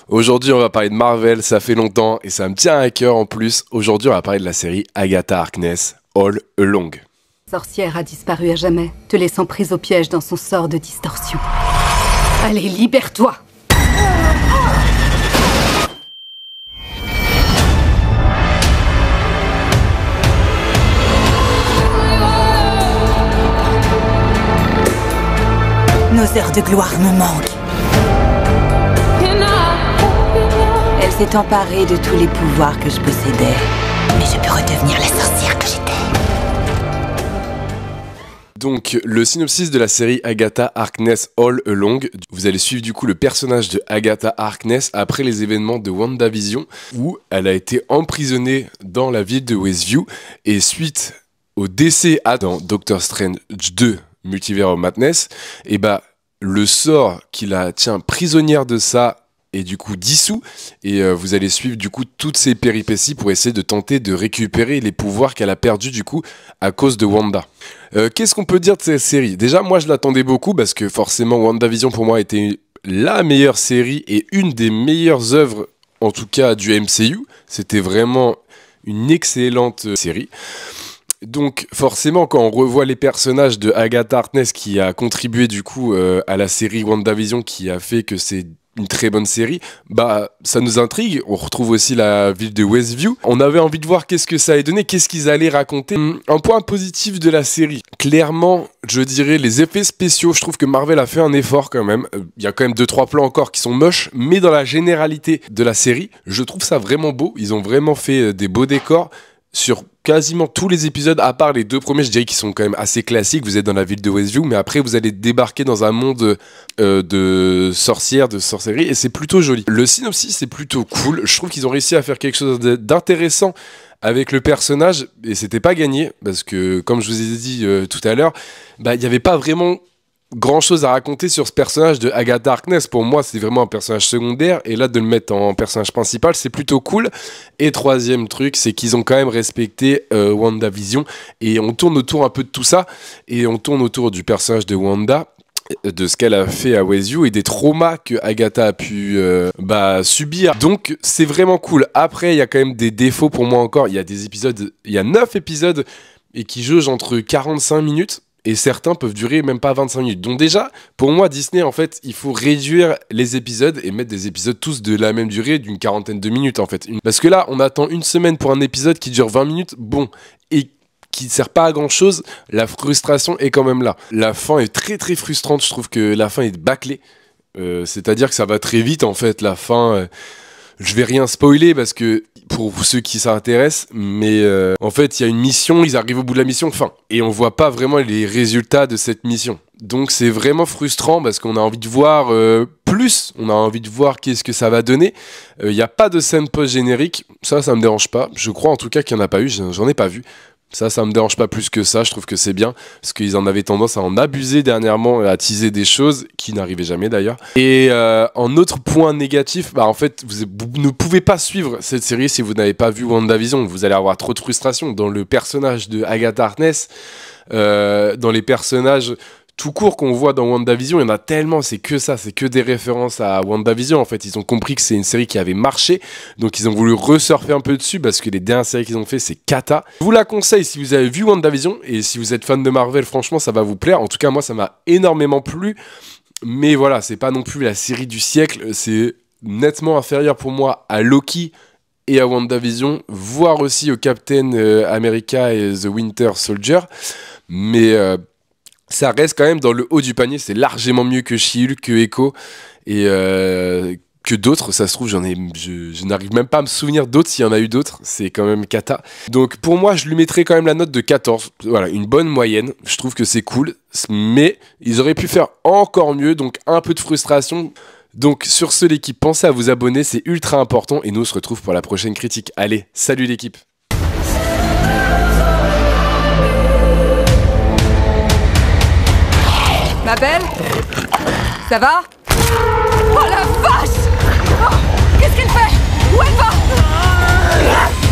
Aujourd'hui, on va parler de Marvel, ça fait longtemps et ça me tient à cœur en plus. Aujourd'hui, on va parler de la série Agatha Harkness, All Along. La sorcière a disparu à jamais, te laissant prise au piège dans son sort de distorsion. Allez, libère-toi! Nos heures de gloire me manquent. Elle s'est emparée de tous les pouvoirs que je possédais. Mais je peux redevenir la sorcière que j'étais. Donc, le synopsis de la série Agatha Harkness All Along. Vous allez suivre du coup le personnage de Agatha Harkness après les événements de WandaVision, où elle a été emprisonnée dans la ville de Westview. Et suite au décès dans Doctor Strange 2, Multiverse of Madness, et le sort qui la tient prisonnière de ça est du coup dissous, et vous allez suivre du coup toutes ces péripéties pour essayer de tenter de récupérer les pouvoirs qu'elle a perdus du coup à cause de Wanda. Qu'est-ce qu'on peut dire de cette série? Déjà, moi je l'attendais beaucoup parce que forcément WandaVision pour moi était la meilleure série et une des meilleures œuvres en tout cas du MCU. C'était vraiment une excellente série. Donc forcément quand on revoit les personnages de Agatha Harkness qui a contribué du coup à la série WandaVision qui a fait que c'est une très bonne série, ça nous intrigue. On retrouve aussi la ville de Westview. On avait envie de voir qu'est-ce que ça allait donner, qu'est-ce qu'ils allaient raconter. Un point positif de la série, clairement, je dirais les effets spéciaux. Je trouve que Marvel a fait un effort quand même. Il y a quand même 2-3 plans encore qui sont moches, mais dans la généralité de la série, je trouve ça vraiment beau. Ils ont vraiment fait des beaux décors sur quasiment tous les épisodes, à part les 2 premiers, je dirais qu'ils sont quand même assez classiques. Vous êtes dans la ville de Westview, mais après vous allez débarquer dans un monde de sorcières, de sorcellerie, et c'est plutôt joli. Le synopsis c'est plutôt cool. Je trouve qu'ils ont réussi à faire quelque chose d'intéressant avec le personnage, et c'était pas gagné, parce que comme je vous ai dit tout à l'heure, il n'y avait pas vraiment grand chose à raconter sur ce personnage de Agatha Harkness. Pour moi c'est vraiment un personnage secondaire, et là de le mettre en personnage principal c'est plutôt cool. Et troisième truc, c'est qu'ils ont quand même respecté WandaVision, et on tourne autour un peu de tout ça, et on tourne autour du personnage de Wanda, de ce qu'elle a fait à Westview et des traumas que Agatha a pu subir. Donc c'est vraiment cool. Après il y a quand même des défauts pour moi encore. Il y a des épisodes, il y a 9 épisodes et qui jaugent entre 45 minutes. Et certains peuvent durer même pas 25 minutes. Donc déjà, pour moi, Disney, en fait, il faut réduire les épisodes et mettre des épisodes tous de la même durée, d'une quarantaine de minutes, en fait. Parce que là, on attend une semaine pour un épisode qui dure 20 minutes, et qui ne sert pas à grand-chose, la frustration est quand même là. La fin est très très frustrante, je trouve que la fin est bâclée. C'est-à-dire que ça va très vite, en fait, la fin... Je vais rien spoiler parce que pour ceux qui s'intéressent, mais en fait il y a une mission, ils arrivent au bout de la mission, fin, et on voit pas vraiment les résultats de cette mission. Donc c'est vraiment frustrant parce qu'on a envie de voir plus, on a envie de voir qu'est-ce que ça va donner. Il n'y a pas de scène post-générique, ça me dérange pas. Je crois en tout cas qu'il n'y en a pas eu, j'en ai pas vu. Ça me dérange pas plus que ça, je trouve que c'est bien, parce qu'ils en avaient tendance à en abuser dernièrement, à teaser des choses, qui n'arrivaient jamais d'ailleurs. Et en autre point négatif, en fait, vous ne pouvez pas suivre cette série si vous n'avez pas vu WandaVision, vous allez avoir trop de frustration dans le personnage de Agatha Harkness, dans les personnages... tout court qu'on voit dans WandaVision, il y en a tellement, c'est que ça, c'est que des références à WandaVision. En fait, ils ont compris que c'est une série qui avait marché, donc ils ont voulu resurfer un peu dessus parce que les dernières séries qu'ils ont fait, c'est cata. Je vous la conseille si vous avez vu WandaVision, et si vous êtes fan de Marvel, franchement, ça va vous plaire. En tout cas, moi, ça m'a énormément plu, mais voilà, c'est pas non plus la série du siècle, c'est nettement inférieur pour moi à Loki et à WandaVision, voire aussi au Captain America et The Winter Soldier, mais... ça reste quand même dans le haut du panier, c'est largement mieux que She-Hulk, que Echo, et que d'autres, ça se trouve, je n'arrive même pas à me souvenir d'autres, s'il y en a eu d'autres, c'est quand même cata. Donc pour moi, je lui mettrais quand même la note de 14, voilà, une bonne moyenne, je trouve que c'est cool, mais ils auraient pu faire encore mieux, donc un peu de frustration. Donc sur ce l'équipe, pensez à vous abonner, c'est ultra important, et nous on se retrouve pour la prochaine critique. Allez, salut l'équipe! Ma belle? Ça va? Oh la vache! Oh, qu'est-ce qu'elle fait? Où elle va?